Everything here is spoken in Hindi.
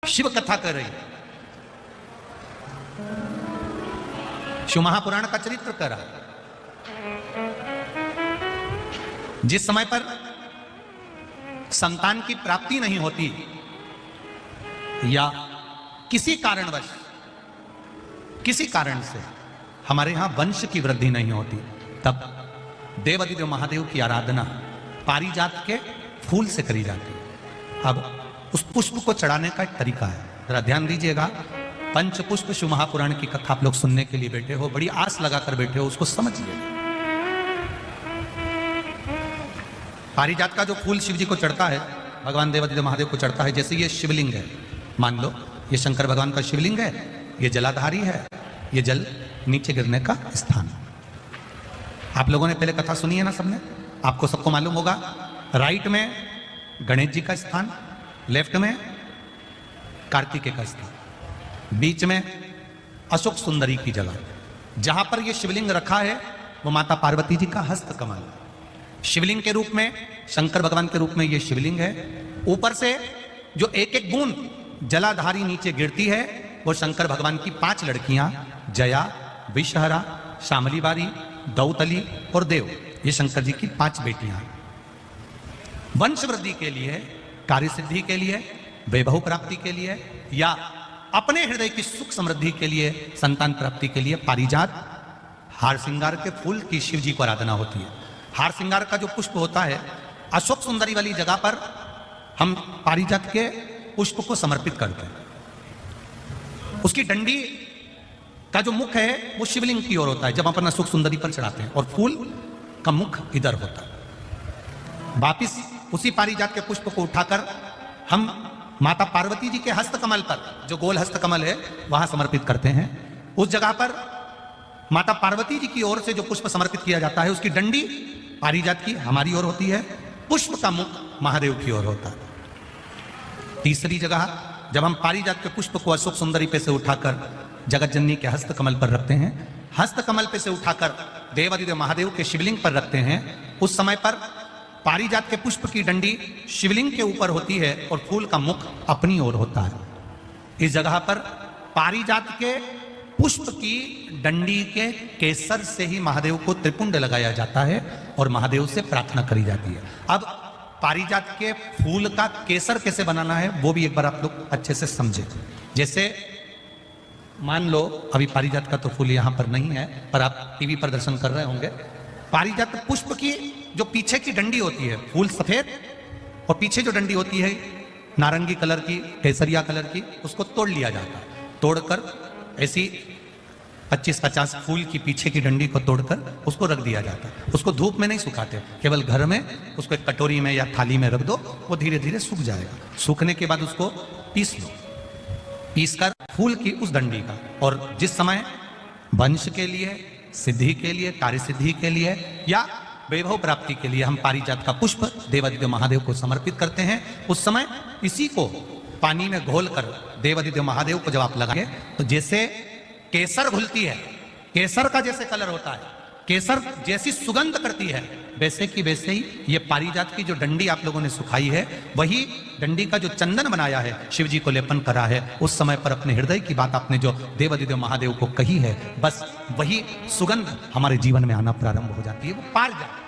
शिव कथा कर रही, शिव महापुराण का चरित्र कर रहा। जिस समय पर संतान की प्राप्ति नहीं होती या किसी कारणवश किसी कारण से हमारे यहां वंश की वृद्धि नहीं होती, तब देवादिदेव महादेव की आराधना पारिजात के फूल से करी जाती है। अब उस पुष्प को चढ़ाने का एक तरीका है, जरा ध्यान दीजिएगा। पंचपुष्प शिव महापुराण की कथा आप लोग सुनने के लिए बैठे हो, बड़ी आस लगाकर बैठे हो, उसको समझिए। पारिजात का जो फूल शिव जी को चढ़ता है, भगवान देवादिदेव महादेव को चढ़ता है। जैसे ये शिवलिंग है, मान लो ये शंकर भगवान का शिवलिंग है, ये जलाधारी है, ये जल नीचे गिरने का स्थान। आप लोगों ने पहले कथा सुनी है ना सबने, आपको सबको मालूम होगा। राइट में गणेश जी का स्थान, लेफ्ट में कार्तिकेय का स्थान, बीच में अशोक सुंदरी की जगह। जहां पर यह शिवलिंग रखा है वो माता पार्वती जी का हस्त कमल। शिवलिंग के रूप में, शंकर भगवान के रूप में यह शिवलिंग है। ऊपर से जो एक एक बूंद जलाधारी नीचे गिरती है वो शंकर भगवान की 5 लड़कियां, जया, विषहरा, शामली बारी, दौतली और देव, ये शंकर जी की 5 बेटियां। वंश वृद्धि के लिए, कार्य सिद्धि के लिए, वैभव प्राप्ति के लिए या अपने हृदय की सुख समृद्धि के लिए, संतान प्राप्ति के लिए पारिजात हार श्रृंगार के फूल की शिव जी को आराधना होती है। हार श्रृंगार का जो पुष्प होता है, अशोक सुंदरी वाली जगह पर हम पारिजात के पुष्प को समर्पित करते हैं। उसकी डंडी का जो मुख है वो शिवलिंग की ओर होता है जब अपन अशोक सुंदरी पर चढ़ाते हैं, और फूल का मुख इधर होता है। वापिस उसी पारिजात के पुष्प को उठाकर हम माता पार्वती जी के हस्त कमल पर, जो गोल हस्त कमल है, वहां समर्पित करते हैं। उस जगह पर माता पार्वती जी की ओर से जो पुष्प समर्पित किया जाता है, उसकी डंडी पारिजात की हमारी ओर होती है, पुष्प का मुख महादेव की ओर होता है। तीसरी जगह जब हम पारिजात के पुष्प को अशोक सुंदरी पे से उठाकर जगत जननी के हस्त कमल पर रखते हैं, हस्त कमल पे से उठाकर देवादिदेव महादेव के शिवलिंग पर रखते हैं, उस समय पर पारिजात के पुष्प की डंडी शिवलिंग के ऊपर होती है और फूल का मुख अपनी ओर होता है। इस जगह पर पारिजात के पुष्प की डंडी के केसर से ही महादेव को त्रिपुंड लगाया जाता है और महादेव से प्रार्थना करी जाती है। अब पारिजात के फूल का केसर कैसे बनाना है वो भी एक बार आप लोग अच्छे से समझे। जैसे मान लो अभी पारिजात का तो फूल यहां पर नहीं है, पर आप टीवी पर दर्शन कर रहे होंगे। पारिजात पुष्प की जो पीछे की डंडी होती है, फूल सफेद और पीछे जो डंडी होती है नारंगी कलर की, केसरिया कलर की, उसको तोड़ लिया जाता है। तोड़कर ऐसी 25-50 फूल की पीछे की डंडी को तोड़कर उसको रख दिया जाता है। उसको धूप में नहीं सुखाते, केवल घर में उसको एक कटोरी में या थाली में रख दो, वो धीरे धीरे सूख जाएगा। सूखने के बाद उसको पीस लो, पीसकर फूल की उस डंडी का, और जिस समय वंश के लिए, सिद्धि के लिए, कार्य सिद्धि के लिए या वैभव प्राप्ति के लिए हम पारिजात का पुष्प देवादिदेव महादेव को समर्पित करते हैं, उस समय इसी को पानी में घोलकर देवादिदेव महादेव को जब आप लगाएंगे तो जैसे केसर घुलती है, केसर का जैसे कलर होता है, केसर जैसी सुगंध करती है, वैसे की वैसे ही ये पारिजात की जो डंडी आप लोगों ने सुखाई है, वही डंडी का जो चंदन बनाया है, शिव जी को लेपन करा है, उस समय पर अपने हृदय की बात आपने जो देवादिदेव महादेव को कही है, बस वही सुगंध हमारे जीवन में आना प्रारंभ हो जाती है। वो पारिजात